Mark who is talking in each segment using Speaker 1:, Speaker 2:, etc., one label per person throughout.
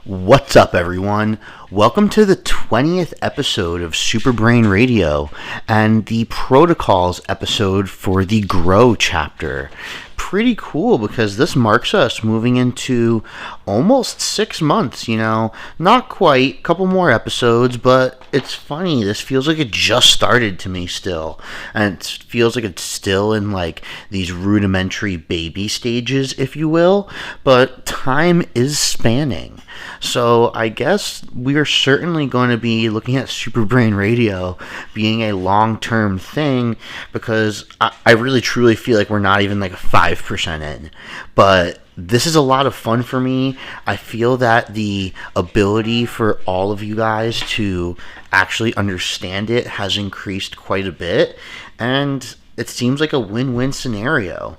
Speaker 1: What's up, everyone? Welcome to the 20th episode of Superbrain Radio and the Protocols episode for the Grow chapter. Pretty cool because this marks us moving into almost 6 months, Not quite, a couple more episodes, but it's funny. This feels like it just started to me still. And it feels like it's still in these rudimentary baby stages, if you will. But time is spanning. So I guess we are certainly going to be looking at Superbrain Radio being a long-term thing because I really truly feel like we're not even 5% in. But this is a lot of fun for me. I feel that the ability for all of you guys to actually understand it has increased quite a bit, and it seems like a win-win scenario.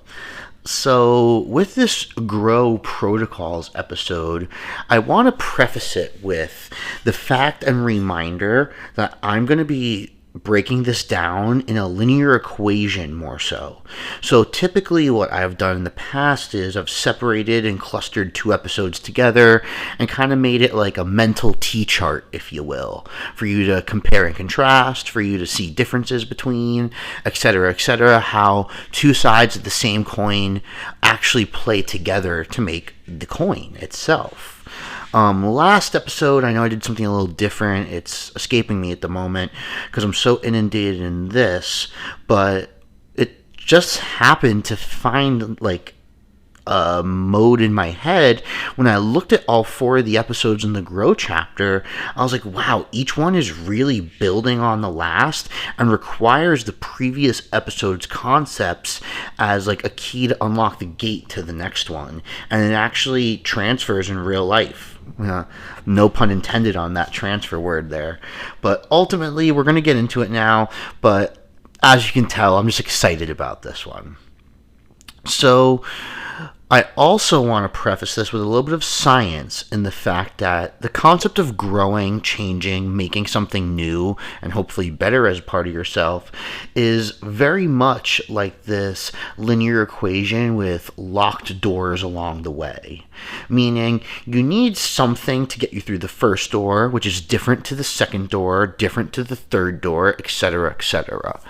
Speaker 1: So, with this Grow Protocols episode, I want to preface it with the fact and reminder that I'm going to be breaking this down in a linear equation more so. So typically what I've done in the past is I've separated and clustered 2 episodes together and kind of made it like a mental T-chart, if you will, for you to compare and contrast, for you to see differences between, etc., how 2 sides of the same coin actually play together to make the coin itself. Last episode, I know I did something a little different. It's escaping me at the moment because I'm so inundated in this, but it just happened to find a mode in my head when I looked at all 4 of the episodes in the Grow chapter. I was like, wow, each one is really building on the last and requires the previous episode's concepts as a key to unlock the gate to the next one, and it actually transfers in real life. No pun intended on that transfer word there. But ultimately, we're going to get into it now. But as you can tell, I'm just excited about this one. So I also want to preface this with a little bit of science in the fact that the concept of growing, changing, making something new, and hopefully better as a part of yourself is very much like this linear equation with locked doors along the way. Meaning you need something to get you through the first door, which is different to the second door, different to the third door, etc., etc.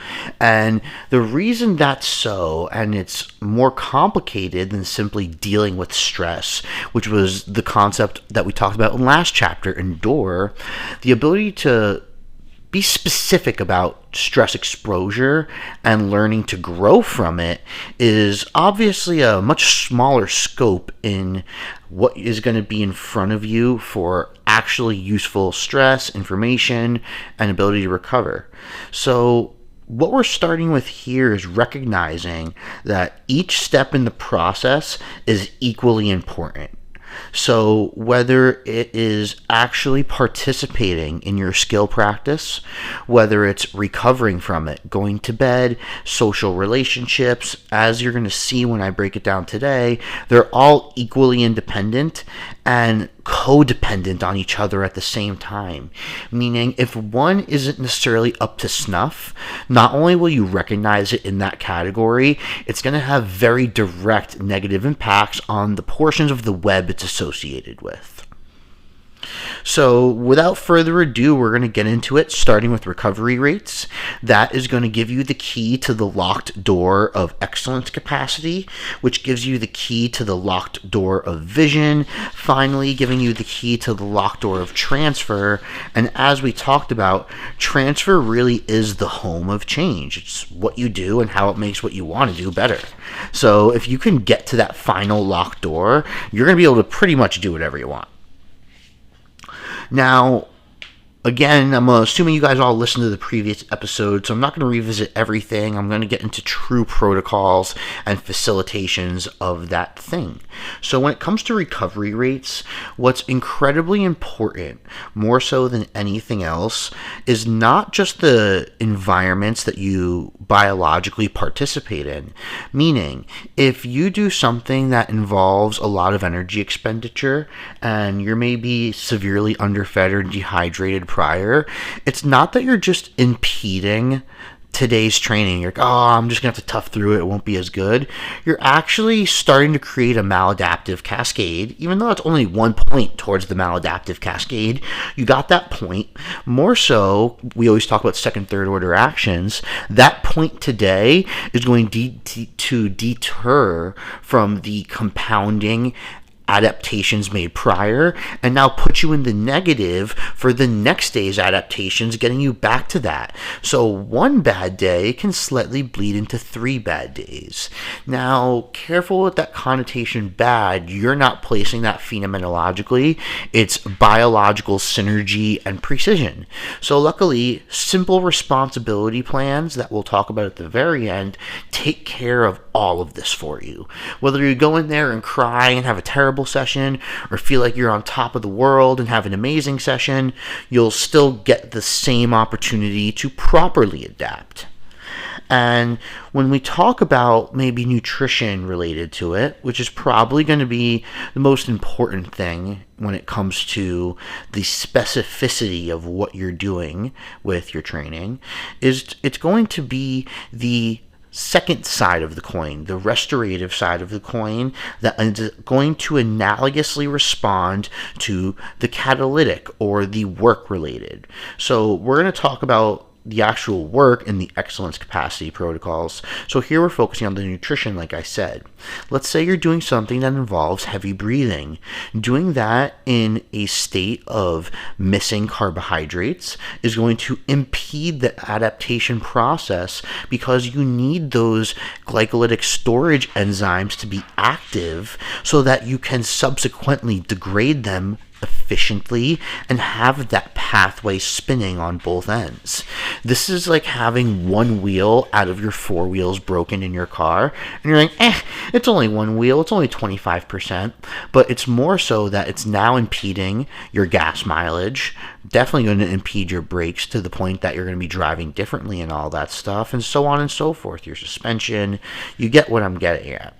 Speaker 1: And the reason that's so, and it's more complicated than simply dealing with stress, which was the concept that we talked about in last chapter, Endure, the ability to be specific about stress exposure and learning to grow from it is obviously a much smaller scope in what is going to be in front of you for actually useful stress, information, and ability to recover. So what we're starting with here is recognizing that each step in the process is equally important. So whether it is actually participating in your skill practice, whether it's recovering from it, going to bed, social relationships, as you're going to see when I break it down today, they're all equally independent and codependent on each other at the same time. Meaning, if one isn't necessarily up to snuff, not only will you recognize it in that category, it's going to have very direct negative impacts on the portions of the web it's associated with. So without further ado, we're going to get into it, starting with recovery rates. That is going to give you the key to the locked door of excellence capacity, which gives you the key to the locked door of vision, finally giving you the key to the locked door of transfer. And as we talked about, transfer really is the home of change. It's what you do and how it makes what you want to do better. So if you can get to that final locked door, you're going to be able to pretty much do whatever you want. Now, again, I'm assuming you guys all listened to the previous episode, so I'm not going to revisit everything. I'm going to get into true protocols and facilitations of that thing. So when it comes to recovery rates, what's incredibly important, more so than anything else, is not just the environments that you biologically participate in. Meaning, if you do something that involves a lot of energy expenditure and you're maybe severely underfed or dehydrated prior, it's not that you're just impeding today's training, you're like, oh, I'm just going to have to tough through it. It won't be as good. You're actually starting to create a maladaptive cascade, even though it's only 1 point towards the maladaptive cascade. You got that point. More so, we always talk about second, third order actions. That point today is going to deter from the compounding adaptations made prior, and now put you in the negative for the next day's adaptations, getting you back to that. So 1 bad day can slightly bleed into 3 bad days. Now, careful with that connotation bad. You're not placing that phenomenologically. It's biological synergy and precision. So luckily, simple responsibility plans that we'll talk about at the very end take care of all of this for you. Whether you go in there and cry and have a terrible session, or feel like you're on top of the world and have an amazing session, you'll still get the same opportunity to properly adapt. And when we talk about maybe nutrition related to it, which is probably going to be the most important thing when it comes to the specificity of what you're doing with your training, is it's going to be the second side of the coin, the restorative side of the coin, that is going to analogously respond to the catalytic or the work related. So we're going to talk about the actual work in the excellence capacity protocols. So here we're focusing on the nutrition, like I said. Let's say you're doing something that involves heavy breathing. Doing that in a state of missing carbohydrates is going to impede the adaptation process, because you need those glycolytic storage enzymes to be active so that you can subsequently degrade them efficiently and have that pathway spinning on both ends. This is like having 1 wheel out of your 4 wheels broken in your car, and you're like, it's only 1 wheel, it's only 25%, but it's more so that it's now impeding your gas mileage, definitely going to impede your brakes to the point that you're going to be driving differently and all that stuff, and so on and so forth, your suspension. You get what I'm getting at.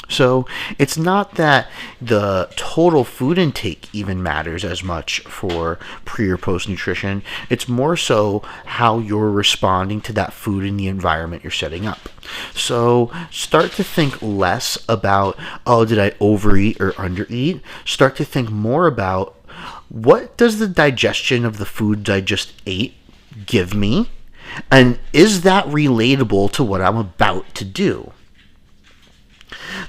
Speaker 1: So it's not that the total food intake even matters as much for pre or post nutrition. It's more so how you're responding to that food in the environment you're setting up. So start to think less about, oh, did I overeat or undereat? Start to think more about, what does the digestion of the foods I just ate give me? And is that relatable to what I'm about to do?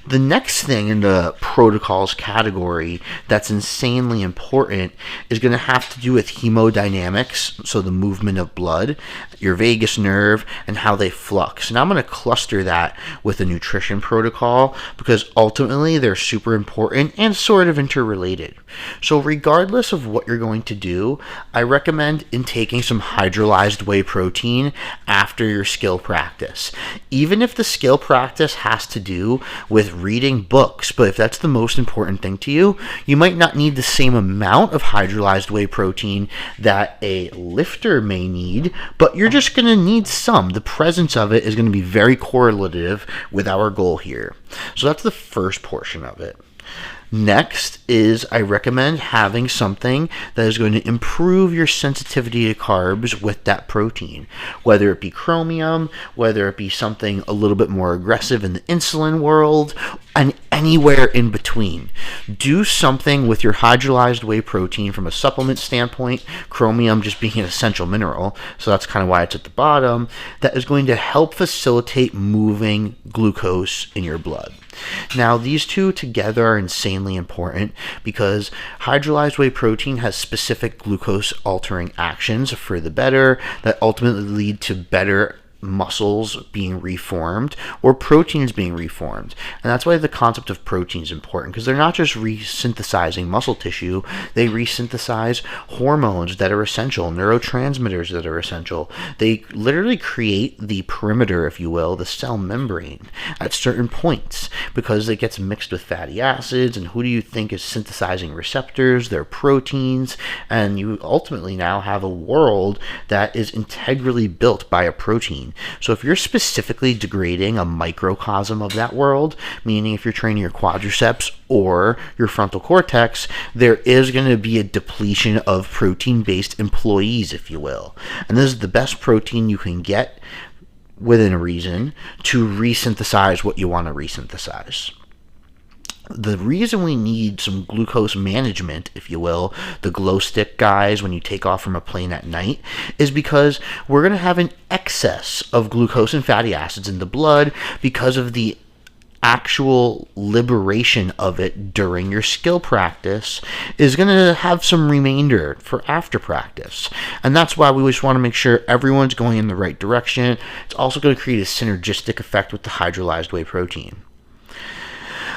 Speaker 1: The next thing in the protocols category that's insanely important is going to have to do with hemodynamics, so the movement of blood, your vagus nerve, and how they flux. And I'm going to cluster that with a nutrition protocol, because ultimately they're super important and sort of interrelated. So regardless of what you're going to do, I recommend intaking some hydrolyzed whey protein after your skill practice. Even if the skill practice has to do with reading books, but if that's the most important thing to you, you might not need the same amount of hydrolyzed whey protein that a lifter may need, but you're just going to need some. The presence of it is going to be very correlative with our goal here. So that's the first portion of it. Next is, I recommend having something that is going to improve your sensitivity to carbs with that protein, whether it be chromium, whether it be something a little bit more aggressive in the insulin world, and anywhere in between. Do something with your hydrolyzed whey protein from a supplement standpoint, chromium just being an essential mineral, so that's kind of why it's at the bottom, that is going to help facilitate moving glucose in your blood. Now, these two together are insanely important, because hydrolyzed whey protein has specific glucose altering actions for the better that ultimately lead to better muscles being reformed or proteins being reformed. And that's why the concept of protein is important, because they're not just resynthesizing muscle tissue, they resynthesize hormones that are essential, neurotransmitters that are essential. They literally create the perimeter, if you will, the cell membrane at certain points, because it gets mixed with fatty acids, and who do you think is synthesizing receptors? They're proteins, and you ultimately now have a world that is integrally built by a protein. So if you're specifically degrading a microcosm of that world, meaning if you're training your quadriceps or your frontal cortex, there is going to be a depletion of protein-based employees, if you will. And this is the best protein you can get within a reason, to resynthesize what you want to resynthesize. The reason we need some glucose management, if you will, the glow stick guys when you take off from a plane at night, is because we're going to have an excess of glucose and fatty acids in the blood because of the actual liberation of it during your skill practice is going to have some remainder for after practice. And that's why we just want to make sure everyone's going in the right direction. It's also going to create a synergistic effect with the hydrolyzed whey protein.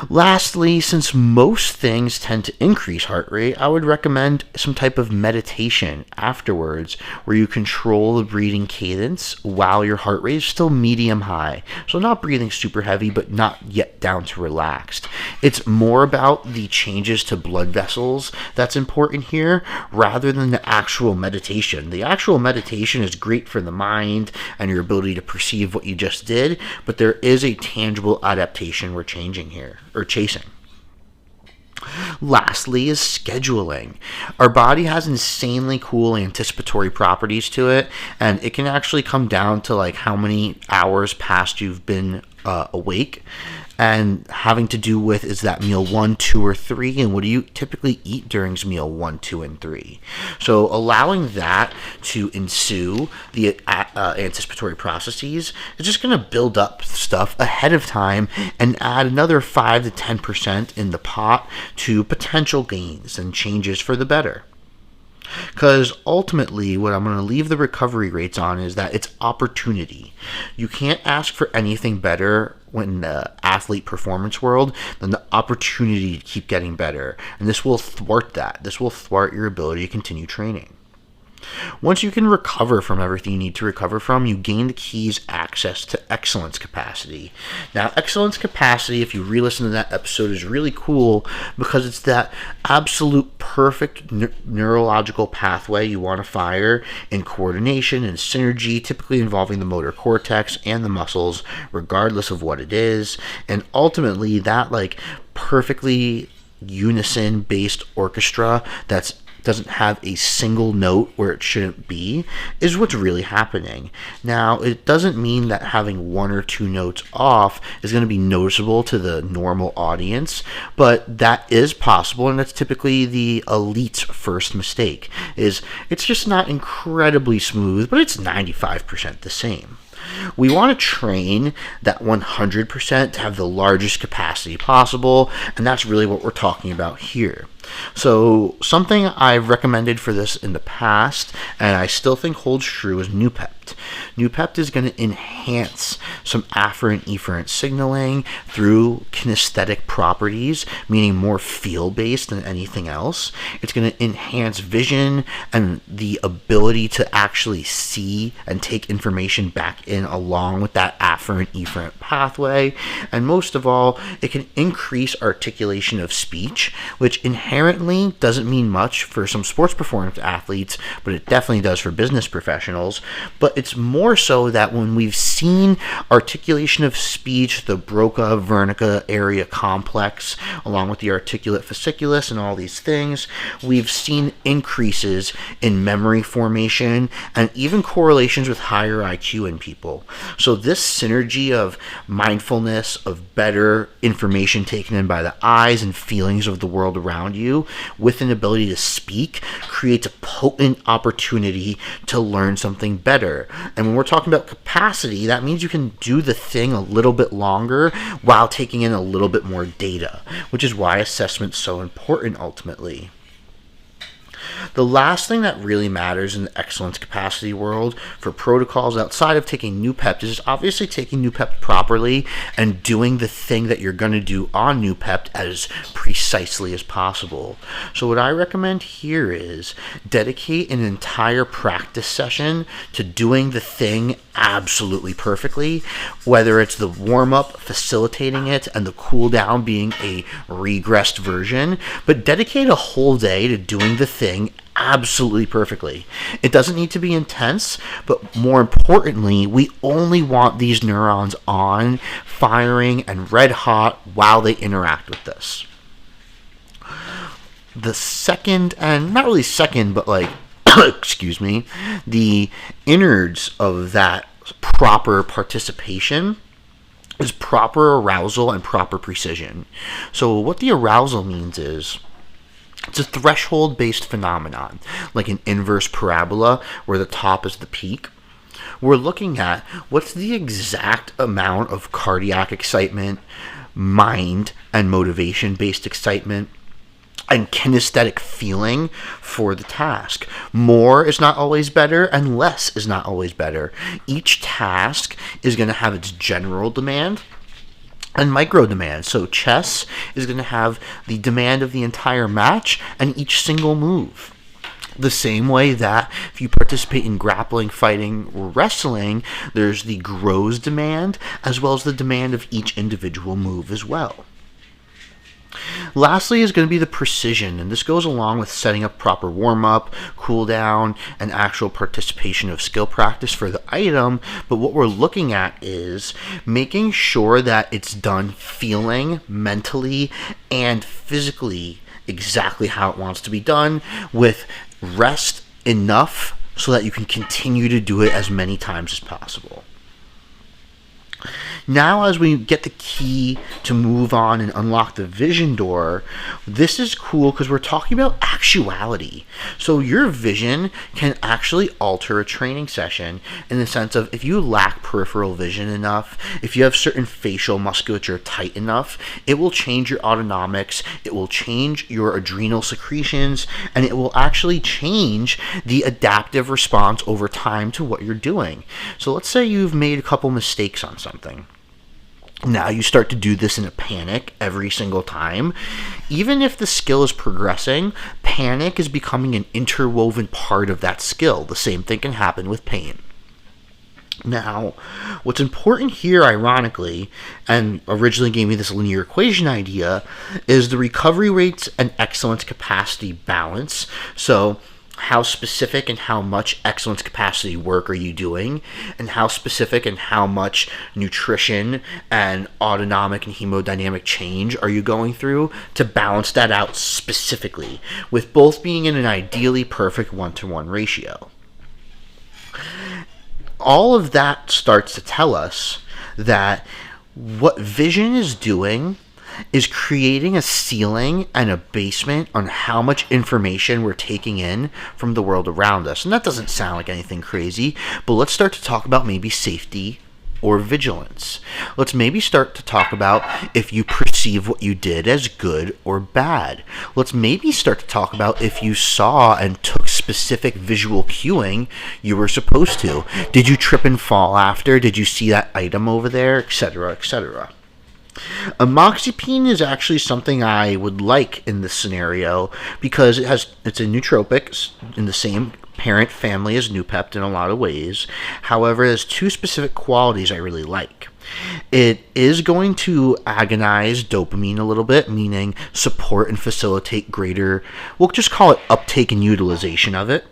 Speaker 1: Lastly, since most things tend to increase heart rate, I would recommend some type of meditation afterwards where you control the breathing cadence while your heart rate is still medium high. So not breathing super heavy, but not yet down to relaxed. It's more about the changes to blood vessels that's important here rather than the actual meditation. The actual meditation is great for the mind and your ability to perceive what you just did, but there is a tangible adaptation we're changing here. Or chasing. Lastly is scheduling. Our body has insanely cool anticipatory properties to it, and it can actually come down to like how many hours past you've been awake, and having to do with is that meal 1, 2, or 3, and what do you typically eat during meal 1, 2, and 3. So allowing that to ensue the anticipatory processes is just going to build up stuff ahead of time and add another 5 to 10% in the pot to potential gains and changes for the better. Because ultimately, what I'm going to leave the recovery rates on is that it's opportunity. You can't ask for anything better in the athlete performance world than the opportunity to keep getting better. And this will thwart that. This will thwart your ability to continue training. Once you can recover from everything you need to recover from, you gain the keys access to excellence capacity. Now, excellence capacity, if you re-listen to that episode, is really cool because it's that absolute perfect neurological pathway you want to fire in coordination and synergy, typically involving the motor cortex and the muscles, regardless of what it is. And ultimately, that like perfectly unison-based orchestra that's doesn't have a single note where it shouldn't be is what's really happening. Now, it doesn't mean that having 1 or 2 notes off is going to be noticeable to the normal audience, but that is possible, and that's typically the elite's first mistake. It's just not incredibly smooth, but it's 95% the same. We want to train that 100% to have the largest capacity possible, and that's really what we're talking about here. So something I've recommended for this in the past, and I still think holds true, is Noopept. Noopept is going to enhance some afferent efferent signaling through kinesthetic properties, meaning more feel-based than anything else. It's going to enhance vision and the ability to actually see and take information back in along with that afferent efferent pathway. And most of all, it can increase articulation of speech, which inherently doesn't mean much for some sports performance athletes, but it definitely does for business professionals. But it's more so that when we've seen articulation of speech, the Broca-Wernicke area complex, along with the articulate fasciculus and all these things, we've seen increases in memory formation and even correlations with higher IQ in people. So this synergy of mindfulness, of better information taken in by the eyes and feelings of the world around you with an ability to speak creates a potent opportunity to learn something better. And when we're talking about capacity, that means you can do the thing a little bit longer while taking in a little bit more data, which is why assessment's so important ultimately. The last thing that really matters in the excellence capacity world for protocols outside of taking Noopept is obviously taking Noopept properly and doing the thing that you're going to do on Noopept as precisely as possible. So what I recommend here is dedicate an entire practice session to doing the thing absolutely perfectly, whether it's the warm-up facilitating it and the cool-down being a regressed version, but dedicate a whole day to doing the thing absolutely perfectly. It doesn't need to be intense, but more importantly, we only want these neurons on, firing, and red hot while they interact with this. The second, and not really second, but like, excuse me, the innards of that proper participation is proper arousal and proper precision. So what the arousal means is it's a threshold-based phenomenon, like an inverse parabola where the top is the peak. We're looking at what's the exact amount of cardiac excitement, mind and motivation-based excitement, and kinesthetic feeling for the task. More is not always better, and less is not always better. Each task is going to have its general demand and micro demand. So chess is going to have the demand of the entire match and each single move. The same way that if you participate in grappling, fighting, or wrestling, there's the gross demand as well as the demand of each individual move as well. Lastly is going to be the precision, and this goes along with setting up proper warm-up, cool-down, and actual participation of skill practice for the item, but what we're looking at is making sure that it's done feeling, mentally, and physically exactly how it wants to be done, with rest enough so that you can continue to do it as many times as possible. Now, as we get the key to move on and unlock the vision door, this is cool because we're talking about actuality. So your vision can actually alter a training session in the sense of if you lack peripheral vision enough, if you have certain facial musculature tight enough, it will change your autonomics, it will change your adrenal secretions, and it will actually change the adaptive response over time to what you're doing. So let's say you've made a couple mistakes on something. Now you start to do this in a panic every single time. Even if the skill is progressing, panic is becoming an interwoven part of that skill. The same thing can happen with pain. Now, what's important here, ironically, and originally gave me this linear equation idea, is the recovery rates and excellence capacity balance. So how specific and how much excellence capacity work are you doing, and how specific and how much nutrition and autonomic and hemodynamic change are you going through to balance that out specifically, with both being in an ideally perfect 1-to-1 ratio. All of that starts to tell us that what vision is doing is creating a ceiling and a basement on how much information we're taking in from the world around us. And that doesn't sound like anything crazy, but let's start to talk about maybe safety or vigilance. Let's maybe start to talk about if you perceive what you did as good or bad. Let's maybe start to talk about if you saw and took specific visual cueing you were supposed to. Did you trip and fall after? Did you see that item over there? Etc., etc. Amoxapine is actually something I would like in this scenario because it's a nootropic in the same parent family as Noopept in a lot of ways. However, it has two specific qualities I really like. It is going to agonize dopamine a little bit, meaning support and facilitate greater, we'll just call it uptake and utilization of it,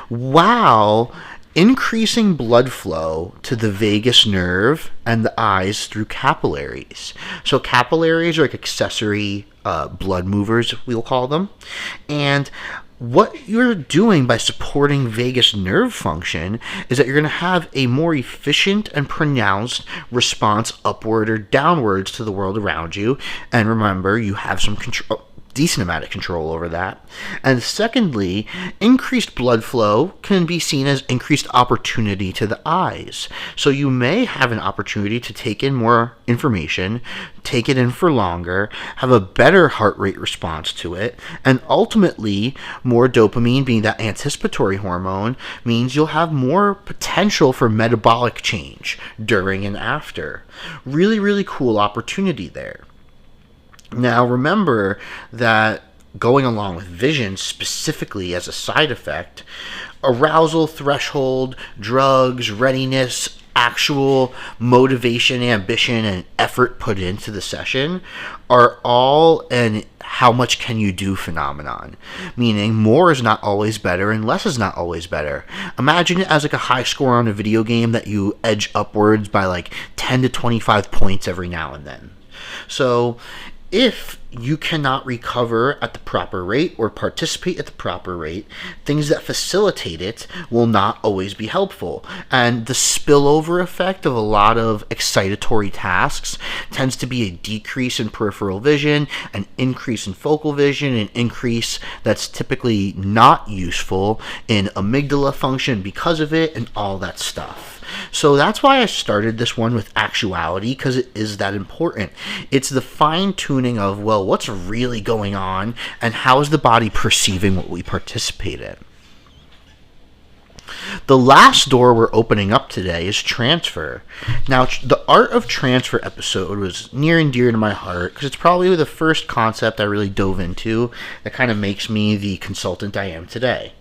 Speaker 1: while increasing blood flow to the vagus nerve and the eyes through capillaries. So capillaries are like accessory blood movers, we'll call them. And what you're doing by supporting vagus nerve function is that you're going to have a more efficient and pronounced response upward or downwards to the world around you. And remember, you have some control, decent amount of control over that. And secondly, increased blood flow can be seen as increased opportunity to the eyes. So you may have an opportunity to take in more information, take it in for longer, have a better heart rate response to it, and ultimately more dopamine, being that anticipatory hormone, means you'll have more potential for metabolic change during and after. Really, really cool opportunity there. Now remember that going along with vision specifically as a side effect, arousal threshold, drugs, readiness, actual motivation, ambition, and effort put into the session are all an how much can you do phenomenon. Meaning more is not always better and less is not always better. Imagine it as like a high score on a video game that you edge upwards by like 10 to 25 points every now and then. So If you cannot recover at the proper rate or participate at the proper rate, things that facilitate it will not always be helpful. And the spillover effect of a lot of excitatory tasks tends to be a decrease in peripheral vision, an increase in focal vision, an increase that's typically not useful in amygdala function because of it, and all that stuff. So that's why I started this one with actuality, because it is that important. It's the fine-tuning of, well, what's really going on, and how is the body perceiving what we participate in. The last door we're opening up today is transfer. Now, the art of transfer episode was near and dear to my heart because it's probably the first concept I really dove into that kind of makes me the consultant I am today.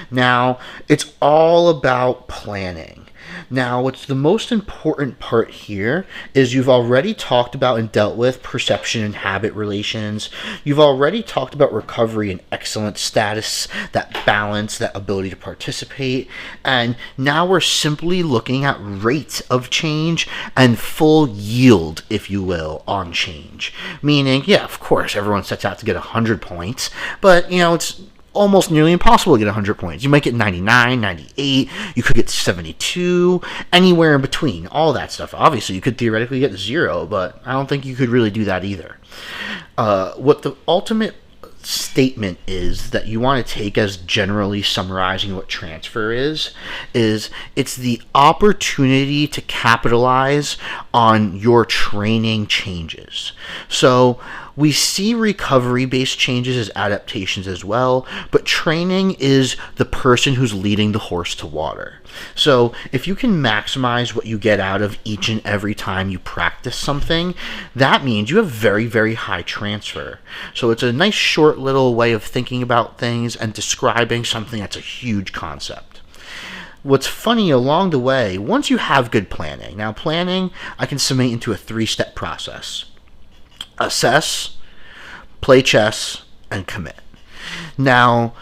Speaker 1: Now, it's all about planning. Now, what's the most important part here is you've already talked about and dealt with perception and habit relations. You've already talked about recovery and excellent status, that balance, that ability to participate. And now we're simply looking at rate of change and full yield, if you will, on change. Meaning, yeah, of course, everyone sets out to get 100 points, but, it's almost nearly impossible to get 100 points. You might get 99, 98, you could get 72, anywhere in between, all that stuff. Obviously, you could theoretically get 0, but I don't think you could really do that either. What the ultimate statement is that you want to take as generally summarizing what transfer is it's the opportunity to capitalize on your training changes. So we see recovery-based changes as adaptations as well, but training is the person who's leading the horse to water. So if you can maximize what you get out of each and every time you practice something, that means you have very, very high transfer. So it's a nice short little way of thinking about things and describing something that's a huge concept. What's funny along the way, once you have good planning, now planning I can summate into a 3-step process. Assess, play chess, and commit. Now,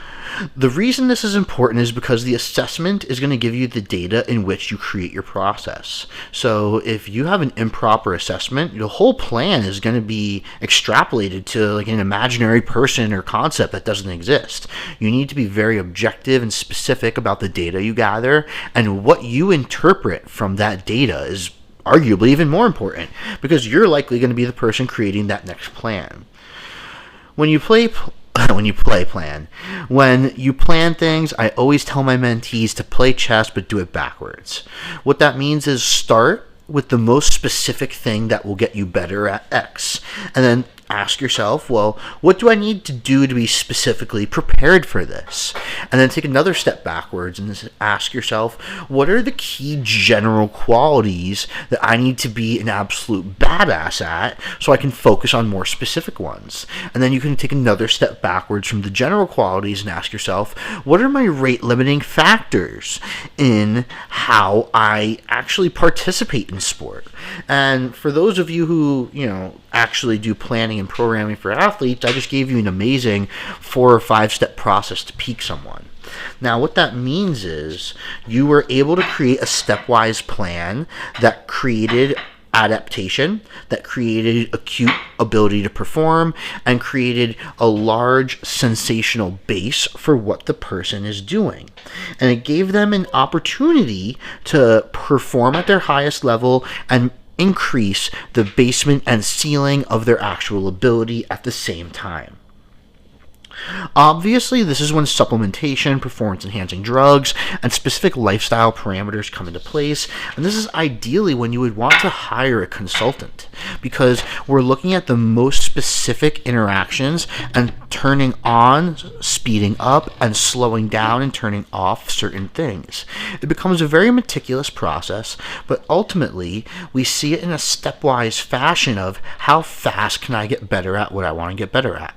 Speaker 1: the reason this is important is because the assessment is going to give you the data in which you create your process. So if you have an improper assessment, the whole plan is going to be extrapolated to like an imaginary person or concept that doesn't exist. You need to be very objective and specific about the data you gather, and what you interpret from that data is arguably even more important, because you're likely going to be the person creating that next plan. When you plan things, I always tell my mentees to play chess but do it backwards. What that means is start with the most specific thing that will get you better at X, and then ask yourself, well, what do I need to do to be specifically prepared for this? And then take another step backwards and ask yourself, what are the key general qualities that I need to be an absolute badass at so I can focus on more specific ones? And then you can take another step backwards from the general qualities and ask yourself, what are my rate limiting factors in how I actually participate in sport? And for those of you who, actually do planning and programming for athletes, I just gave you an amazing 4 or 5 step process to peak someone. Now, what that means is you were able to create a stepwise plan that created adaptation, that created acute ability to perform, and created a large sensational base for what the person is doing. And it gave them an opportunity to perform at their highest level and increase the basement and ceiling of their actual ability at the same time. Obviously, this is when supplementation, performance-enhancing drugs, and specific lifestyle parameters come into place, and this is ideally when you would want to hire a consultant, because we're looking at the most specific interactions and turning on, speeding up, and slowing down and turning off certain things. It becomes a very meticulous process, but ultimately, we see it in a stepwise fashion of how fast can I get better at what I want to get better at.